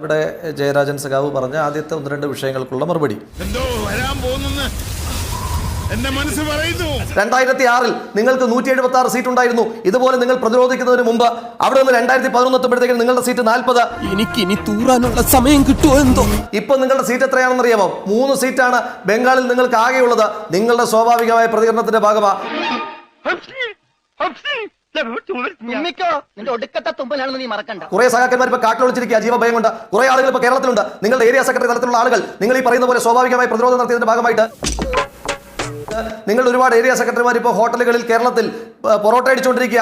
ഇവിടെ ജയരാജൻ സഖാവ് പറഞ്ഞ ആദ്യത്തെ 1-2 വിഷയങ്ങൾക്കുള്ള മറുപടി. 2006 നിങ്ങൾക്ക് 176 സീറ്റ് ഉണ്ടായിരുന്നു. ഇതുപോലെ നിങ്ങൾ പ്രതിരോധിക്കുന്നതിന് മുമ്പ് അവിടെ നിന്ന് 2011 എത്തുമ്പോഴത്തേക്കും നിങ്ങളുടെ സീറ്റ് 40. എനിക്ക് ഇനി തൂറാനുള്ള സമയം കിട്ടുമോ എന്തോ. ഇപ്പൊ നിങ്ങളുടെ സീറ്റ് എത്രയാണെന്ന് അറിയാമോ? 3 സീറ്റാണ് ബംഗാളിൽ നിങ്ങൾക്ക് ആകെയുള്ളത്. നിങ്ങളുടെ സ്വാഭാവികമായ പ്രതികരണത്തിന്റെ ഭാഗമാണ്. കുറെ സഹാക്കന്മാർ ഇപ്പൊ കാട്ടിലൊളിച്ചിരിക്കുക ജീവഭയം കൊണ്ട്. കുറെ ആളുകൾ ഇപ്പൊ കേരളത്തിലുണ്ട്. നിങ്ങളുടെ ഏരിയ സെക്രട്ടറി തലത്തിലുള്ള ആളുകൾ നിങ്ങൾ ഈ പറയുന്ന പോലെ സ്വാഭാവികമായി പ്രതിരോധം നടത്തിയതിന്റെ ഭാഗമായിട്ട് നിങ്ങൾ ഒരുപാട് ഏരിയ സെക്രട്ടറിമാർ ഇപ്പോൾ ഹോട്ടലുകളിൽ കേരളത്തിൽ പൊറോട്ട അടിച്ചുകൊണ്ടിരിക്കുക.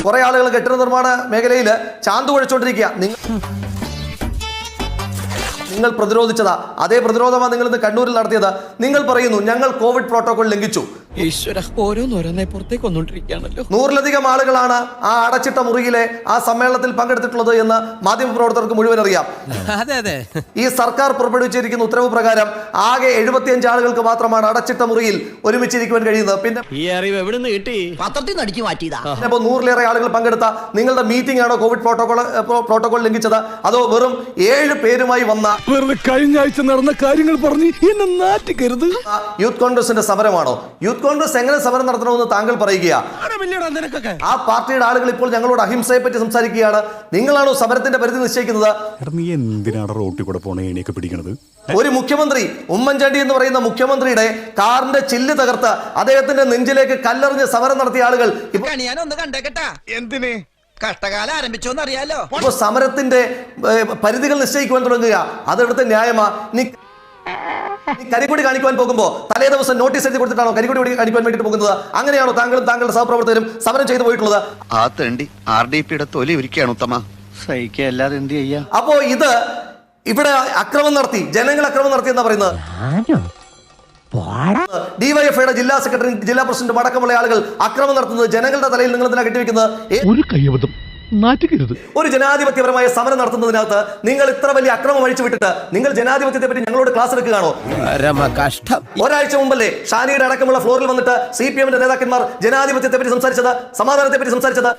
കുറെ ആളുകൾ കെട്ടിട നിർമ്മാണ മേഖലയിൽ ചാന്തു കുഴച്ചുകൊണ്ടിരിക്കുക. നിങ്ങൾ പ്രതിരോധിച്ചതാ. അതേ പ്രതിരോധമാണ് നിങ്ങൾ ഇന്ന് കണ്ണൂരിൽ നടത്തിയത്. നിങ്ങൾ പറയുന്നു ഞങ്ങൾ കോവിഡ് പ്രോട്ടോകോൾ ലംഘിച്ചു. ഈശ്വര, ഓരോന്നോരോന്നെ പുറത്തേക്ക് വന്നോണ്ടിരിക്കുകയാണല്ലോ. 100-ലധികം ആളുകളാണ് ആ അടച്ചിട്ട മുറിയിലെ ആ സമ്മേളനത്തിൽ പങ്കെടുത്തിട്ടുള്ളത് എന്ന് മാധ്യമപ്രവർത്തകർക്ക് മുഴുവൻ അറിയാം. അതെ. ഈ സർക്കാർ പുറപ്പെടുവിച്ചിരിക്കുന്ന ഉത്തരവ് പ്രകാരം ആകെ 75 ആളുകൾക്ക് മാത്രമാണ് അടച്ചിട്ട മുറിയിൽ ഒരുമിച്ചിരിക്കുവാൻ കഴിയുന്നത്. പിന്നെ ഈ അറിവ് എവിടെ നിന്ന് കിട്ടി? പത്രത്തിൽ നിന്ന് അടിച്ചു മാറ്റിയതാ. ഇപ്പോൾ 100-ലേറെ ആളുകൾ പങ്കെടുത്ത നിങ്ങളുടെ മീറ്റിംഗ് ആണോ കോവിഡ് പ്രോട്ടോകോൾ ലംഘിച്ചത്? അതോ വെറും 7 പേരുമായി വന്ന വെറുതെ കഴിഞ്ഞ ആഴ്ച നടന്ന കാര്യങ്ങൾ പറഞ്ഞ് എന്നെ നാറ്റിക്കരുത്. യൂത്ത് കോൺഗ്രസിന്റെ സമരമാണോ? യൂത്ത് കോൺഗ്രസ് എങ്ങനെ സമരം നടത്തണമെന്ന് താങ്കൾ പറയുക? ആ പാർട്ടിയുടെ ആളുകൾ ഇപ്പോൾ ഞങ്ങളോട് അഹിംസയെ പറ്റി സംസാരിക്കുകയാണ്. നിങ്ങളാണോ സമരത്തിന്റെ പരിധി നിശ്ചയിക്കുന്നത്? നീ എന്തിനാണ് റോട്ടിൽ കൂടെ പോണ എണിയൊക്കെ പിടിക്കണത്? ഒരു മുഖ്യമന്ത്രി, ഉമ്മൻചാണ്ടി എന്ന് പറയുന്ന മുഖ്യമന്ത്രിയുടെ കാറിന്റെ ചില്ല് തകർത്ത് അദ്ദേഹത്തിന്റെ നെഞ്ചിലേക്ക് കല്ലെറിഞ്ഞ് സമരം നടത്തിയ ആളുകൾ ഞാനൊന്ന് കണ്ടേക്കട്ടാ. എന്തിന് കഷ്ടകാലം ആരംഭിച്ചോന്ന് അറിയാലോ. ഇപ്പൊ സമരത്തിന്റെ പരിധികൾ നിശ്ചയിക്കുവാൻ തുടങ്ങുക. അതെടുത്ത ന്യായമാ. നീ കരിക്കൊടി കാണിക്കുവാൻ പോകുമ്പോ തലേ ദിവസം നോട്ടീസ് എഴുതി കൊടുത്തിട്ടാണോ കരിക്കൊടി കാണിക്കുവാൻ വേണ്ടിട്ട് പോകുന്നത്? അങ്ങനെയാണോ താങ്കളും താങ്കളുടെ സഹപ്രവർത്തകരും സമരം ചെയ്തു പോയിട്ടുള്ളത്? ആ തേണ്ടി RDPയുടെ തൊലി ഒരുക്കുകയാണ് ഉത്തമ. സഹിക്കല്ലാതെ എന്ത് ചെയ്യാ? അപ്പോ ഇത് ഇവിടെ അക്രമം നടത്തി, ജനങ്ങൾ അക്രമം നടത്തി എന്നാ പറയുന്നത്. ഡിവൈഎഫ്ഐയുടെ ജില്ലാ സെക്രട്ടറി, ജില്ലാ പ്രസിഡന്റ് അടക്കമുള്ള ആളുകൾ അക്രമം നടത്തുന്നത് ജനങ്ങളുടെ തലയിൽ നിങ്ങൾ എന്തിനാ കെട്ടിവെക്കുന്നത്? ഒരു കയ്യബദ്ധം നാറ്റിക്കരുത്. ഒരു ജനാധിപത്യപരമായ സമരം നടത്തുന്നതിനകത്ത് നിങ്ങൾ ഇത്ര വലിയ അക്രമം അഴിച്ചു വിട്ടിട്ട് നിങ്ങൾ ജനാധിപത്യത്തെ പറ്റി ഞങ്ങളോട് ക്ലാസ് എടുക്കുകയാണോ? ഒരാഴ്ച മുമ്പല്ലേ ഷാനിയുടെ അടക്കമുള്ള ഫ്ലോറിൽ വന്നിട്ട് CPM-ന്റെ നേതാക്കന്മാർ ജനാധിപത്യത്തെ പറ്റി സംസാരിച്ചത്, സമാധാനത്തെ പറ്റി സംസാരിച്ചത്?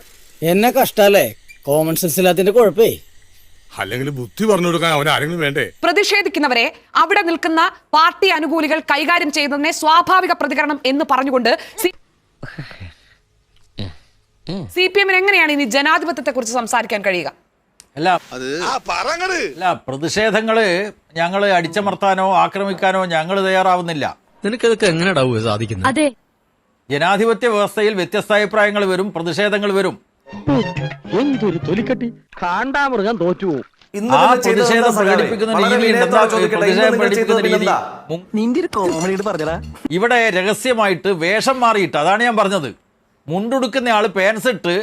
എന്നെ കഷ്ടല്ലേ, കോമൺ സെൻസ് ഇല്ലാത്തതിന്റെ കുഴപ്പേ. അല്ലെങ്കിൽ ബുദ്ധി പറഞ്ഞു കൊടുക്കാൻ അവൻ ആരെങ്കിലും വേണ്ടേ? പ്രതിഷേധിക്കുന്നവരെ അവിടെ നിൽക്കുന്ന പാർട്ടി അനുകൂലികൾ കൈകാര്യം ചെയ്യുന്നതിനെ സ്വാഭാവിക പ്രതികരണം എന്ന് പറഞ്ഞുകൊണ്ട് CPM-ന് എങ്ങനെയാണ് ഇനി ജനാധിപത്യത്തെ കുറിച്ച് സംസാരിക്കാൻ കഴിയുക? പ്രതിഷേധങ്ങള് ഞങ്ങള് അടിച്ചമർത്താനോ ആക്രമിക്കാനോ ഞങ്ങൾ തയ്യാറാവുന്നില്ല. നിനക്കതൊക്കെ എങ്ങനെയാ സാധിക്കുന്നത്? അതെ, ജനാധിപത്യ വ്യവസ്ഥയിൽ വ്യത്യസ്ത അഭിപ്രായങ്ങൾ വരും, പ്രതിഷേധങ്ങൾ വരും. എന്തൊരു തൊലിക്കട്ടി, കാണ്ടാമൃഗം തോറ്റു. പ്രതിഷേധം പ്രകടിപ്പിക്കുന്ന രീതി ഇവിടെ രഹസ്യമായിട്ട് വേഷം മാറിയിട്ട്, അതാണ് ഞാൻ പറഞ്ഞത്. മുണ്ടുടുക്കുന്ന ആള് പാൻസ് ഇട്ട്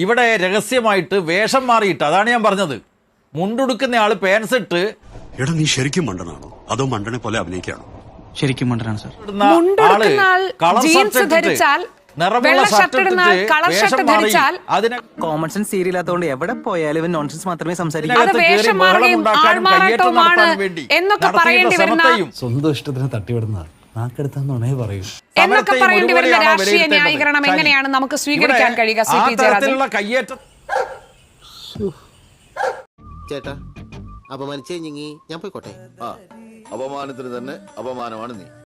ഇവിടെ രഹസ്യമായിട്ട് വേഷം മാറിയിട്ട്, അതാണ് ഞാൻ പറഞ്ഞത്. മുണ്ടുടുക്കുന്ന ആള് പാൻസ് ഇട്ട്. എടാ നീ ശരിക്കും മണ്ടനാണോ അതോ മണ്ടനെ പോലെ അഭിനയിക്കാണോ? ശരിക്കും മണ്ടനാണ് സാർ. കോമൺ സെൻസ് സീരിയലാത്തോണ്ട് എവിടെ പോയാലും ഇവൻ നോൺസെൻസ് മാത്രമേ സംസാരിക്കൂ. സ്വന്തം ഇഷ്ടത്തിന് തട്ടിവിടുന്ന നാക്കെടുത്താന്നേ പറയൂ എന്നൊക്കെ പറയേണ്ടി വരുന്ന രാഷ്ട്രീയ ന്യായീകരണം എങ്ങനെയാണ് നമുക്ക് സ്വീകരിക്കാൻ കഴിയുക? ചേട്ടാ അപമാനിച്ചേ ഞാൻ പോയിക്കോട്ടെ. അപമാനത്തിന് തന്നെ അപമാനമാണ് നീ.